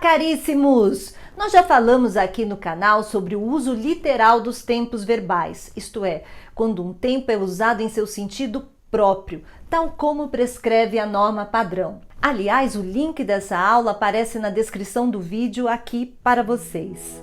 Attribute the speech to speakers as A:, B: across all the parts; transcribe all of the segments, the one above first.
A: caríssimos! Nós já falamos aqui no canal sobre o uso literal dos tempos verbais, isto é, quando um tempo é usado em seu sentido próprio, tal como prescreve a norma padrão. Aliás, o link dessa aula aparece na descrição do vídeo aqui para vocês.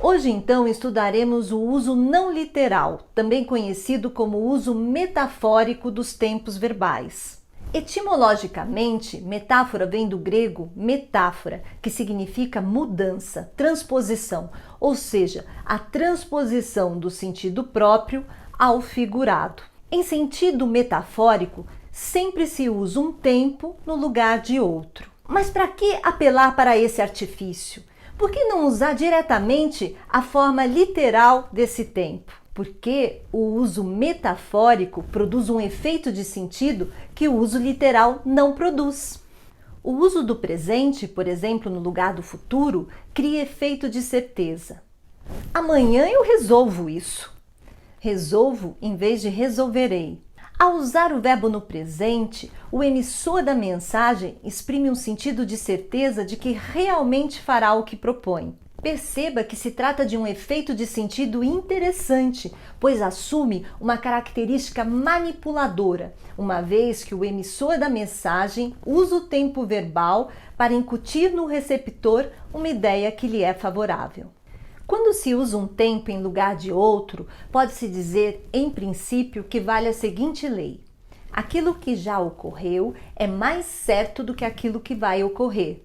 A: Hoje, então, estudaremos o uso não literal, também conhecido como uso metafórico dos tempos verbais. Etimologicamente, metáfora vem do grego metáfora, que significa mudança, transposição, ou seja, a transposição do sentido próprio ao figurado. Em sentido metafórico, sempre se usa um tempo no lugar de outro. Mas para que apelar para esse artifício? Por que não usar diretamente a forma literal desse tempo? Porque o uso metafórico produz um efeito de sentido que o uso literal não produz. O uso do presente, por exemplo, no lugar do futuro, cria efeito de certeza. Amanhã eu resolvo isso. Resolvo em vez de resolverei. Ao usar o verbo no presente, o emissor da mensagem exprime um sentido de certeza de que realmente fará o que propõe. Perceba que se trata de um efeito de sentido interessante, pois assume uma característica manipuladora, uma vez que o emissor da mensagem usa o tempo verbal para incutir no receptor uma ideia que lhe é favorável. Quando se usa um tempo em lugar de outro, pode-se dizer, em princípio, que vale a seguinte lei: aquilo que já ocorreu é mais certo do que aquilo que vai ocorrer.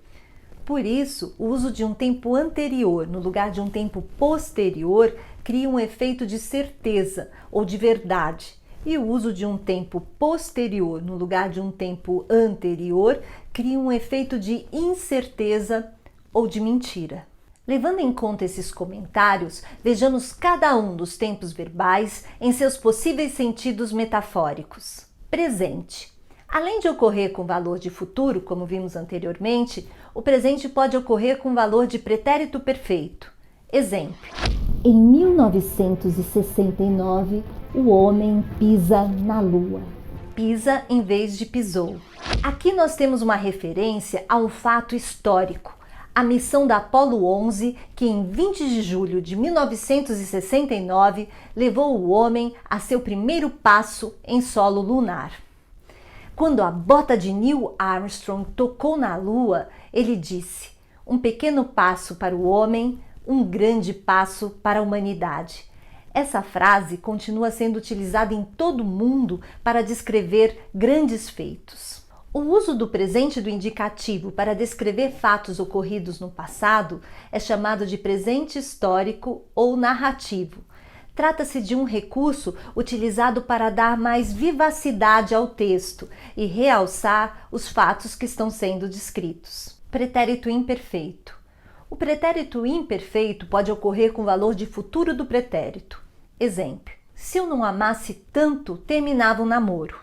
A: Por isso, o uso de um tempo anterior no lugar de um tempo posterior cria um efeito de certeza ou de verdade, e o uso de um tempo posterior no lugar de um tempo anterior cria um efeito de incerteza ou de mentira. Levando em conta esses comentários, vejamos cada um dos tempos verbais em seus possíveis sentidos metafóricos. Presente. Além de ocorrer com valor de futuro, como vimos anteriormente, o presente pode ocorrer com valor de pretérito perfeito. Exemplo: em 1969, o homem pisa na Lua. Pisa em vez de pisou. Aqui nós temos uma referência a um fato histórico. A missão da Apollo 11, que em 20 de julho de 1969 levou o homem a seu primeiro passo em solo lunar. Quando a bota de Neil Armstrong tocou na Lua, ele disse: um pequeno passo para o homem, um grande passo para a humanidade. Essa frase continua sendo utilizada em todo o mundo para descrever grandes feitos. O uso do presente do indicativo para descrever fatos ocorridos no passado é chamado de presente histórico ou narrativo. Trata-se de um recurso utilizado para dar mais vivacidade ao texto e realçar os fatos que estão sendo descritos. Pretérito imperfeito. O pretérito imperfeito pode ocorrer com o valor de futuro do pretérito. Exemplo: se eu não amasse tanto, terminava o namoro.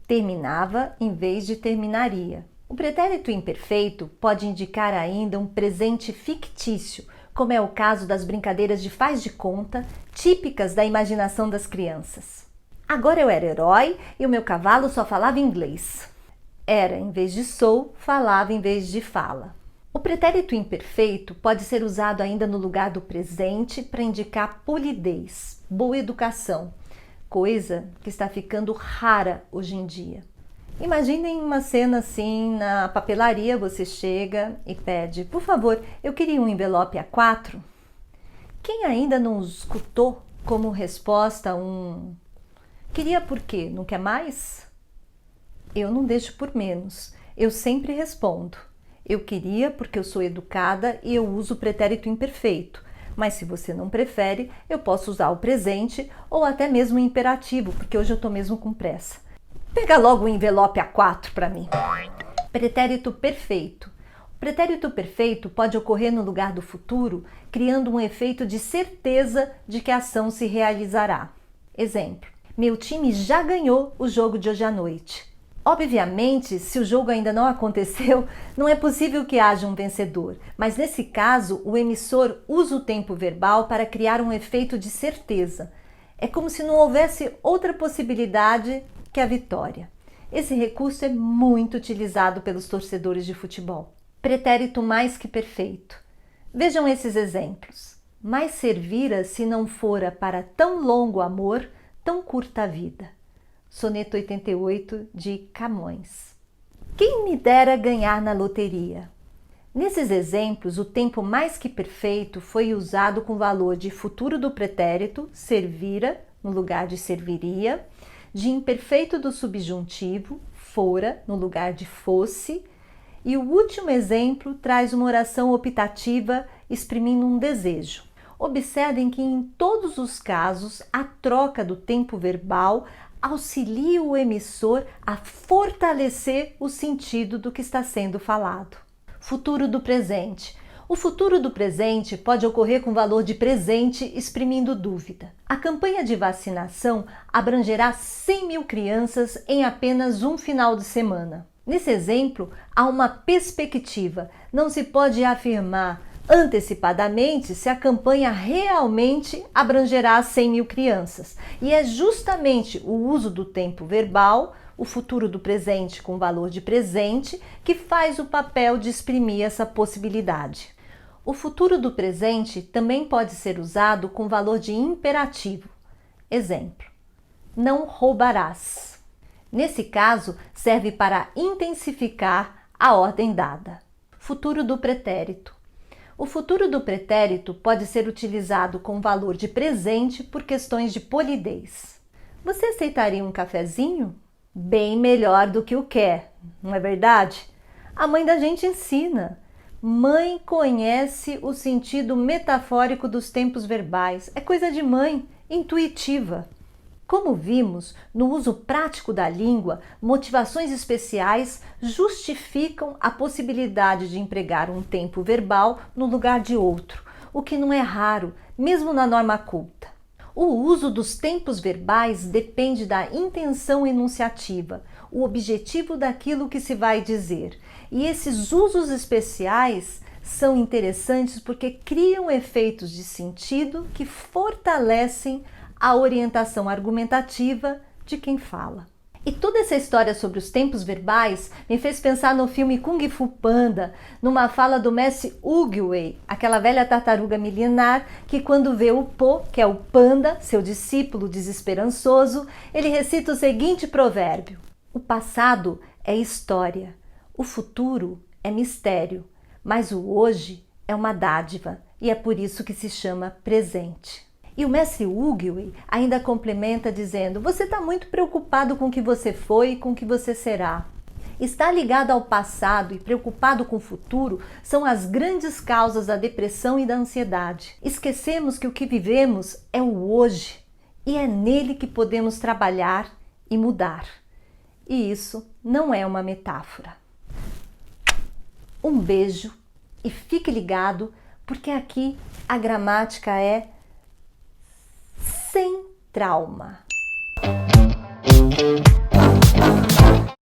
A: Terminava em vez de terminaria. O pretérito imperfeito pode indicar ainda um presente fictício, como é o caso das brincadeiras de faz de conta, típicas da imaginação das crianças. Agora eu era herói e o meu cavalo só falava inglês. Era em vez de sou, falava em vez de fala. O pretérito imperfeito pode ser usado ainda no lugar do presente para indicar polidez, boa educação, coisa que está ficando rara hoje em dia. Imaginem uma cena assim, na papelaria você chega e pede: por favor, eu queria um envelope A4. Quem ainda não escutou como resposta queria por quê? Não quer mais? Eu não deixo por menos. Eu sempre respondo: eu queria porque eu sou educada e eu uso o pretérito imperfeito. Mas se você não prefere, eu posso usar o presente ou até mesmo o imperativo, porque hoje eu estou mesmo com pressa. Pega logo o envelope A4 para mim. Pretérito perfeito. O pretérito perfeito pode ocorrer no lugar do futuro, criando um efeito de certeza de que a ação se realizará. Exemplo: meu time já ganhou o jogo de hoje à noite. Obviamente, se o jogo ainda não aconteceu, não é possível que haja um vencedor, mas nesse caso, o emissor usa o tempo verbal para criar um efeito de certeza. É como se não houvesse outra possibilidade que a vitória. Esse recurso é muito utilizado pelos torcedores de futebol. Pretérito mais que perfeito. Vejam esses exemplos. Mais servira se não fora para tão longo amor, tão curta a vida. Soneto 88 de Camões. Quem me dera ganhar na loteria? Nesses exemplos, o tempo mais que perfeito foi usado com valor de futuro do pretérito, servira, no lugar de serviria, de imperfeito do subjuntivo, fora, no lugar de fosse, e o último exemplo traz uma oração optativa exprimindo um desejo. Observem que em todos os casos a troca do tempo verbal auxilia o emissor a fortalecer o sentido do que está sendo falado. Futuro do presente. O futuro do presente pode ocorrer com valor de presente, exprimindo dúvida. A campanha de vacinação abrangerá 100 mil crianças em apenas um final de semana. Nesse exemplo, há uma perspectiva. Não se pode afirmar antecipadamente se a campanha realmente abrangerá 100 mil crianças. E é justamente o uso do tempo verbal, o futuro do presente com valor de presente, que faz o papel de exprimir essa possibilidade. O futuro do presente também pode ser usado com valor de imperativo. Exemplo: não roubarás. Nesse caso, serve para intensificar a ordem dada. Futuro do pretérito. O futuro do pretérito pode ser utilizado com valor de presente por questões de polidez. Você aceitaria um cafezinho? Bem melhor do que o quer, não é verdade? A mãe da gente ensina. Mãe conhece o sentido metafórico dos tempos verbais. É coisa de mãe, intuitiva. Como vimos, no uso prático da língua, motivações especiais justificam a possibilidade de empregar um tempo verbal no lugar de outro, o que não é raro, mesmo na norma culta. O uso dos tempos verbais depende da intenção enunciativa, o objetivo daquilo que se vai dizer. E esses usos especiais são interessantes porque criam efeitos de sentido que fortalecem a orientação argumentativa de quem fala. E toda essa história sobre os tempos verbais me fez pensar no filme Kung Fu Panda, numa fala do mestre Oogway, aquela velha tartaruga milenar que, quando vê o Po, que é o panda, seu discípulo desesperançoso, ele recita o seguinte provérbio: o passado é história, o futuro é mistério, mas o hoje é uma dádiva e é por isso que se chama presente. E o mestre Oogway ainda complementa dizendo: você está muito preocupado com o que você foi e com o que você será. Estar ligado ao passado e preocupado com o futuro são as grandes causas da depressão e da ansiedade. Esquecemos que o que vivemos é o hoje e é nele que podemos trabalhar e mudar. E isso não é uma metáfora. Um beijo e fique ligado, porque aqui a gramática é sem trauma.